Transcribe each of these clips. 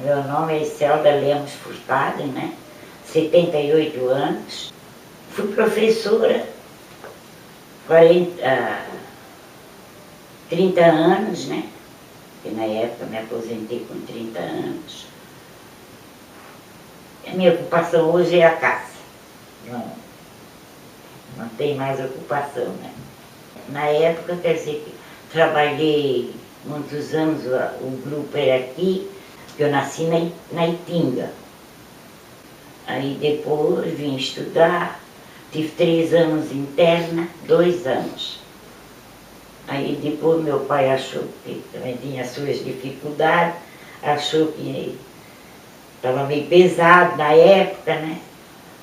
Meu nome é Iselda Lemos Furtado, né? 78 anos. Fui professora 30 anos, né? Porque na época me aposentei com 30 anos. A minha ocupação hoje é a caça. Não tem mais ocupação, né? Na época, quer dizer, trabalhei muitos anos, o grupo era aqui, eu nasci na Itinga. Aí depois vim estudar, tive 3 anos interna, 2 anos. Aí depois meu pai achou que também tinha suas dificuldades, achou que estava meio pesado na época, né?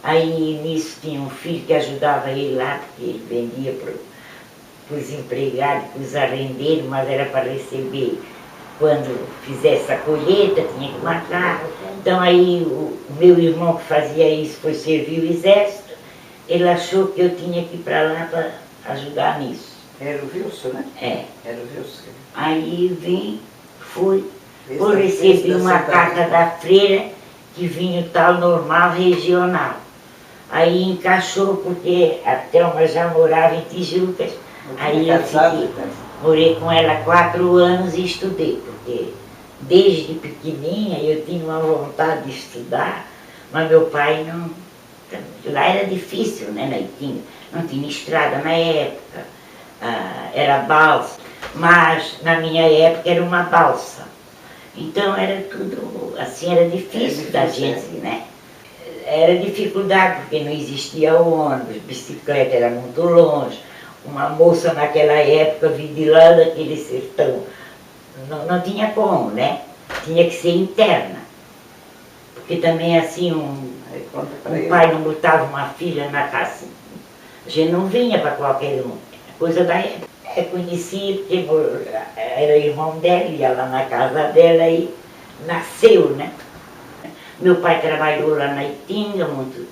Aí nisso tinha um filho que ajudava ele lá, porque ele vendia para os empregados, para os arrendeiros, mas era para receber quando fizesse a colheita, tinha que matar. Então aí o meu irmão que fazia isso foi servir o exército, ele achou que eu tinha que ir para lá para ajudar nisso. Era o Wilson, né? É. Era o Wilson. Aí vim, fui, recebi uma carta da freira que vinha o tal normal regional. Aí encaixou, porque a Thelma já morava em Tijucas. Aí eu morei com ela 4 anos e estudei, porque desde pequenininha eu tinha uma vontade de estudar, mas meu pai não... Lá era difícil, né, na Itinga, não tinha estrada na época, era balsa, mas na minha época era uma balsa. Então era tudo, assim, era difícil da gente, né? Era dificuldade, porque não existia ônibus, bicicleta era muito longe. Uma moça naquela época vinha de lá daquele sertão, não tinha como, né? Tinha que ser interna. Porque também assim, um pai não botava uma filha na casa, a gente não vinha para qualquer um, coisa da época. Conheci, porque era irmão dela, ia lá na casa dela e nasceu, né? Meu pai trabalhou lá na Itinga, muito,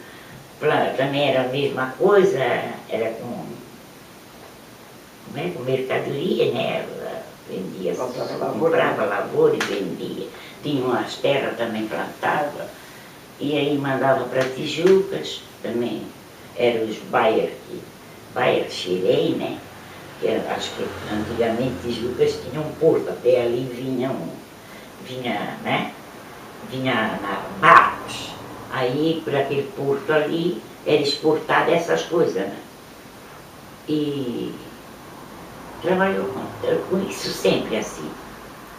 também era a mesma coisa, era com mercadoria, né? Vendia, comprava lavoura e vendia. Tinha umas terras também plantava. E aí mandava para Tijucas, também eram os Bayer Xirei, né? Que era, acho que antigamente Tijucas tinha um porto, até ali vinha barcos. Aí, por aquele porto ali, era exportado essas coisas, né? E trabalhou com isso sempre assim.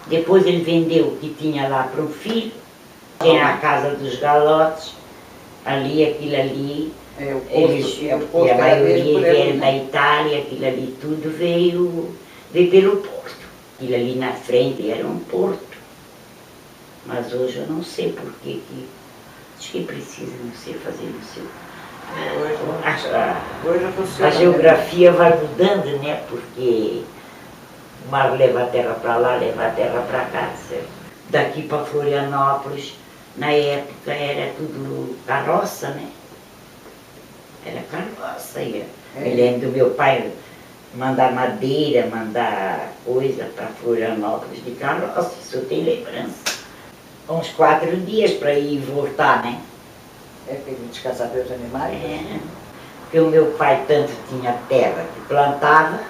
Depois ele vendeu o que tinha lá para um filho, tinha a casa dos galotes, ali, aquilo ali, a maioria vieram da Itália, aquilo ali tudo veio pelo porto. Aquilo ali na frente era um porto. Mas hoje eu não sei por que acho que precisa, não sei, fazer, não sei. A geografia vai mudando, né? Porque o mar leva a terra para lá, leva a terra para cá, certo? Daqui para Florianópolis, na época era tudo carroça, né? Era carroça. Me lembro do meu pai mandar madeira, mandar coisa para Florianópolis de carroça, isso eu tenho lembrança. Uns 4 dias para ir e voltar, né? É que ele descansava os animais? Porque o meu pai tanto tinha terra que plantava,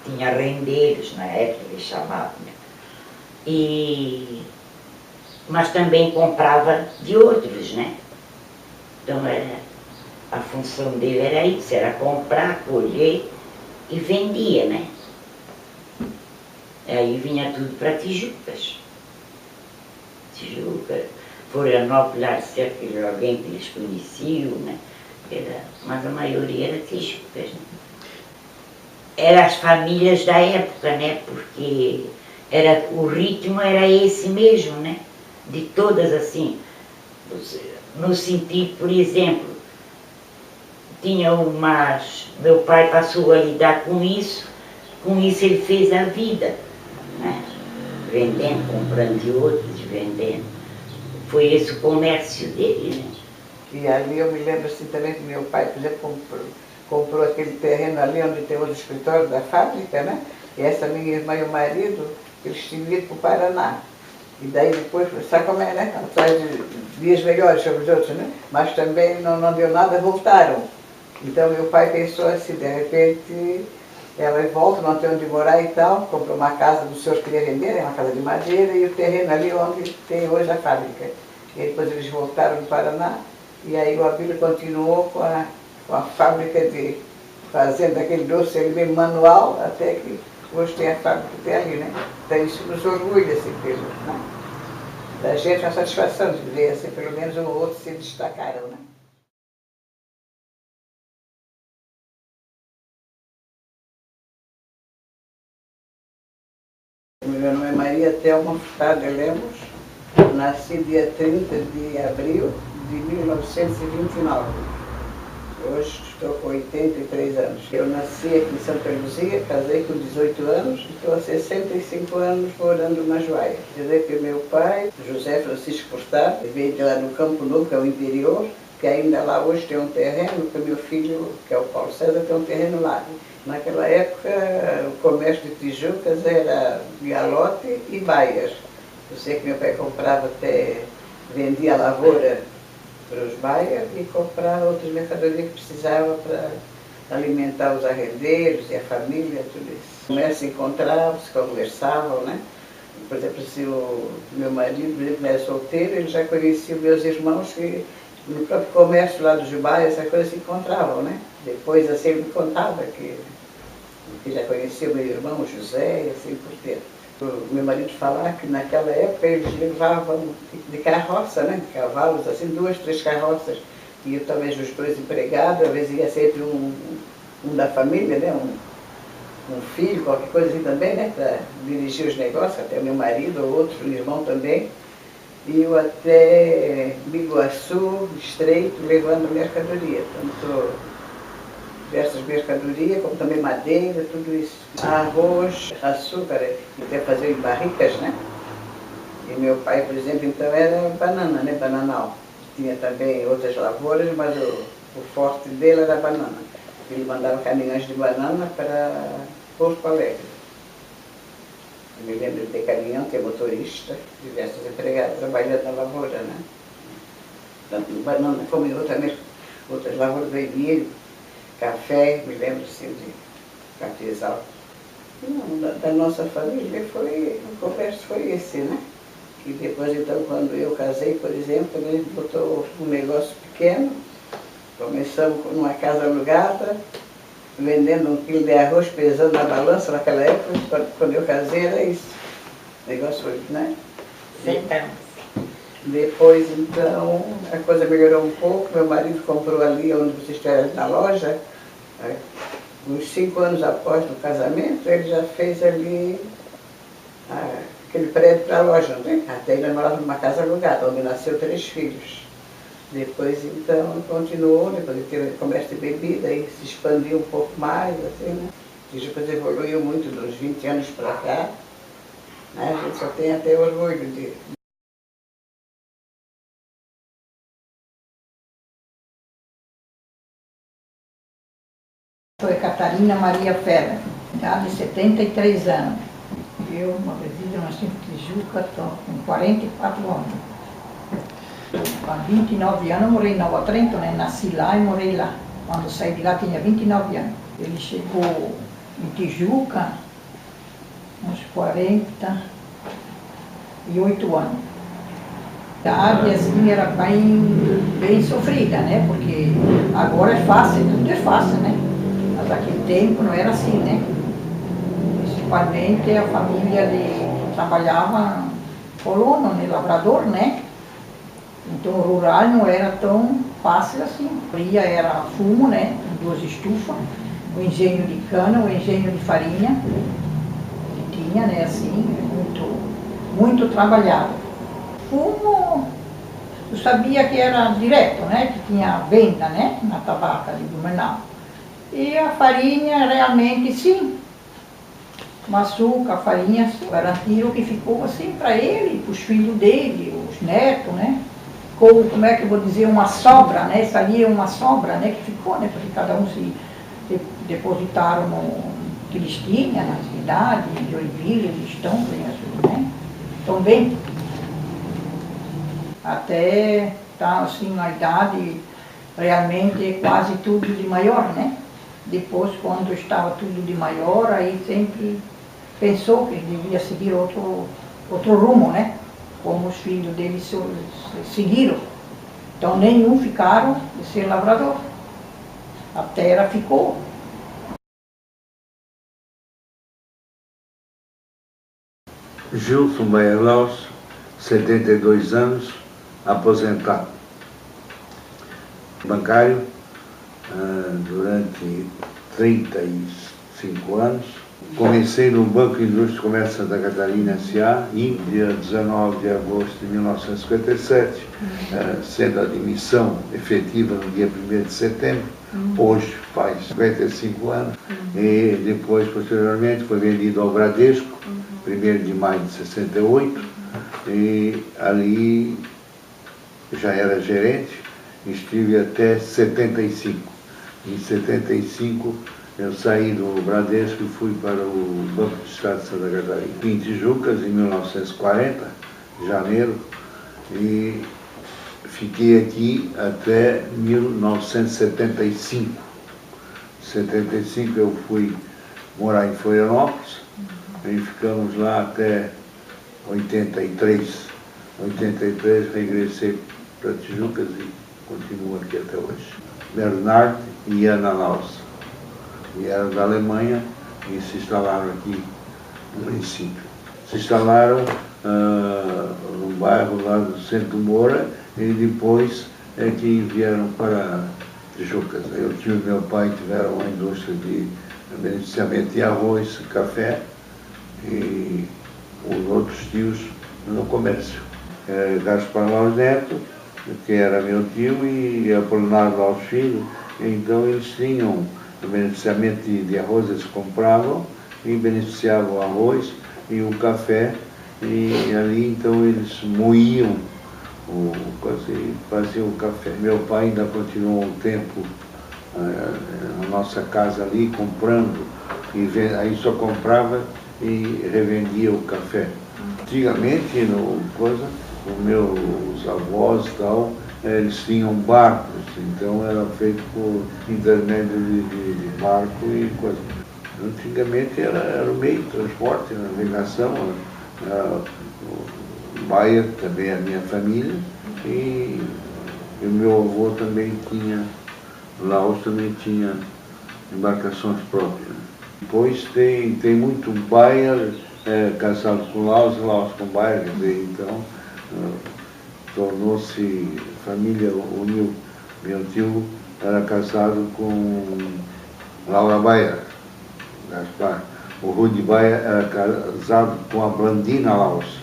tinha rendeiros, na época eles chamavam, né? Mas também comprava de outros, né? Então a função dele era isso, era comprar, colher e vendia, né? Aí vinha tudo para Tijucas. Florianópolis, alguém que eles conheciam, né? Mas a maioria era Tijucas, né? Eram as famílias da época, né? Porque o ritmo era esse mesmo, né? De todas assim, no sentido, por exemplo, meu pai passou a lidar com isso ele fez a vida, né? Vendendo, comprando de outros, vendendo. Foi esse o comércio dele, né? E ali eu me lembro assim também que meu pai, por exemplo, comprou aquele terreno ali onde tem o escritório da fábrica, né? E essa minha irmã e o marido, eles tinham ido para o Paraná. E daí depois, sabe como é, né? Atrás de dias melhores sobre os outros, né? Mas também não deu nada, voltaram. Então meu pai pensou assim, de repente, ela volta, não tem onde morar e tal, comprou uma casa dos seus que queria vender, é uma casa de madeira, e o terreno ali onde tem hoje a fábrica. E depois eles voltaram do Paraná, e aí o Abílio continuou com a fábrica de fazendo aquele doce ali mesmo manual, até que hoje tem a fábrica que tem ali, né? Então isso nos orgulha, assim, pelo, né? Da gente, a satisfação de ver, assim, pelo menos um ou outro se destacaram, né? Meu nome é Maria Thelma Furtado de Lemos, nasci dia 30 de abril de 1929. Hoje estou com 83 anos. Eu nasci aqui em Santa Luzia, casei com 18 anos e estou há 65 anos morando na Joaia. Quer dizer que meu pai, José Francisco Furtado, veio de lá no Campo Novo, que é o interior, que ainda lá hoje tem um terreno, que meu filho, que é o Paulo César, tem um terreno lá. Naquela época, o comércio de tijucas era galote e baias. Eu sei que meu pai comprava até, vendia a lavoura para os baias e comprava outras mercadorias que precisava para alimentar os arrendeiros e a família, tudo isso. O comércio encontrava-se, conversavam, né? Por exemplo, se o meu marido, por exemplo, era solteiro, ele já conhecia os meus irmãos que no próprio comércio lá do Jubai, essas coisas se encontravam, né? Depois, assim, ele me contava que já conhecia o meu irmão José, e assim por diante. O meu marido falava que naquela época eles levavam de carroça, né? De cavalos, assim, 2, 3 carroças. E talvez os 2 empregados, às vezes ia sempre um da família, né? Um filho, qualquer coisa assim também, né? Para dirigir os negócios, até o meu marido ou outro irmão também. E eu até Biguaçu, Estreito, levando mercadoria. Tanto diversas mercadorias, como também madeira, tudo isso. Arroz, açúcar, até fazer em barricas, né? E meu pai, por exemplo, então era banana, né? Bananal. Tinha também outras lavouras, mas o forte dele era a banana. Ele mandava caminhões de banana para Porto Alegre. Eu me lembro de ter caminhão, ter motorista, diversos empregados trabalhando na lavoura, né? Tanto banana como em outras lavouras de milho, café, me lembro assim de cafezal. Não, da nossa família o comércio foi esse, né? E depois, então, quando eu casei, por exemplo, a gente botou um negócio pequeno, começamos numa casa alugada, vendendo 1 quilo de arroz, pesando na balança naquela época, quando eu casei era isso. O negócio foi, né? Depois, então, a coisa melhorou um pouco, meu marido comprou ali onde vocês estiveram na loja, uns 5 anos após o casamento, ele já fez ali aquele prédio para a loja, né? Até ele morava numa casa alugada, onde nasceu 3 filhos. Depois, então, continuou, depois ele teve comércio de bebida, aí se expandiu um pouco mais, assim, né? E depois evoluiu muito, dos 20 anos para cá, né? A gente só tem até orgulho de... Sou Catarina Maria Feller, de 73 anos. Eu, uma vez, nasci em Tijuca, estou com 44 anos. Há 29 anos eu morei em Nova Trento, né? Nasci lá e morei lá. Quando saí de lá tinha 29 anos. Ele chegou em Tijuca, uns 48 anos. A área assim era bem sofrida, né? Porque agora é fácil, tudo é fácil, né? Mas naquele tempo não era assim, né? Principalmente a família trabalhava colono, né? Lavrador, né? Então o rural não era tão fácil assim. A fria era fumo, né? 2 estufas, o engenho de cana, o engenho de farinha, que tinha, né? Assim, muito trabalhado. Fumo, eu sabia que era direto, né? Que tinha venda, né? Na tabaca de Blumenau. E a farinha realmente sim. O açúcar, a farinha, garantiram que ficou assim para ele, para os filhos dele, os netos, né? Como é que eu vou dizer, uma sobra, né? Isso ali é uma sobra, né? Que ficou, né? Porque cada um se depositaram no que eles tinham, na cidade, de Joinville, eles estão bem, né? Estão bem. até estar assim na idade realmente quase tudo de maior, né? Depois, quando estava tudo de maior, aí sempre pensou que devia seguir outro rumo, né? Como os filhos dele seguiram. Então nenhum ficaram de ser lavrador. A terra ficou. Gilson Baia Laus, 72 anos, aposentado. Bancário, durante 35 anos. Comecei no Banco Indústria e Comércio Santa Catarina S.A. em dia 19 de agosto de 1957, sendo a admissão efetiva no dia 1º de setembro. Hoje faz 55 anos. E depois, posteriormente, foi vendido ao Bradesco, 1º de maio de 68, e ali já era gerente, estive até 75. Em 75 eu saí do Bradesco e fui para o Banco do Estado de Santa Catarina. Em Tijucas, em 1940, janeiro, e fiquei aqui até 1975. Em 75 eu fui morar em Florianópolis, e ficamos lá até 83. Em 83 regressei para Tijucas e continuo aqui até hoje. Bernard e Ana Laus vieram da Alemanha e se instalaram aqui no município. Se instalaram num bairro lá do Centro Moura e depois é que vieram para Tijucas. Eu e meu pai tiveram uma indústria de beneficiamento de arroz, café, e os outros tios no comércio. Gaspar Laus Neto, que era meu tio, e Apolinário Laus Filho, então eles tinham beneficiamento de arroz, eles compravam e beneficiavam o arroz e o café, e ali então eles moíam, faziam o café. Meu pai ainda continuou um tempo na nossa casa ali, comprando, e aí só comprava e revendia o café. Antigamente, os meus avós e tal, eles tinham barcos, então era feito por intermédio de barco e coisa. Antigamente era o meio de transporte, navegação, Baia, também a minha família, e o meu avô também tinha, Laos também tinha embarcações próprias. Depois tem muito Baia casado com Laos, Laos com Baia, quer dizer, então tornou-se, família uniu. Meu tio era casado com Laura Baia, Gaspar. O Rudi Baia era casado com a Blandina Laus.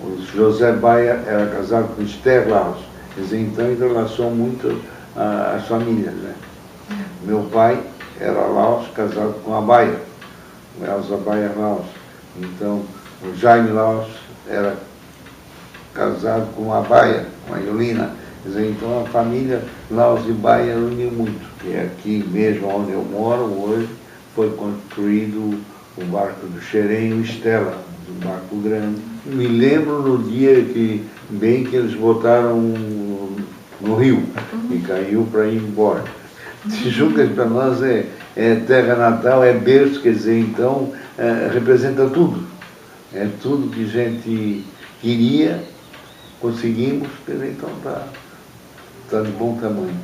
O José Baia era casado com Esther Laus. Quer dizer, então entrelaçou muito as famílias, né? Meu pai era Laus, casado com a Baia, Elza Baia Laus. Então, o Jaime Laus era casado com a Baia, com a Iolina. Quer dizer, então a família Laus e Baia uniu muito. E aqui mesmo onde eu moro hoje foi construído o barco do Xerém, o Estela, um barco grande. Me lembro no dia que eles botaram no rio e caiu para ir embora. Tijucas para nós é terra natal, é berço, quer dizer, então representa tudo. É tudo que a gente queria, conseguimos, quer dizer, então está de bom tamanho.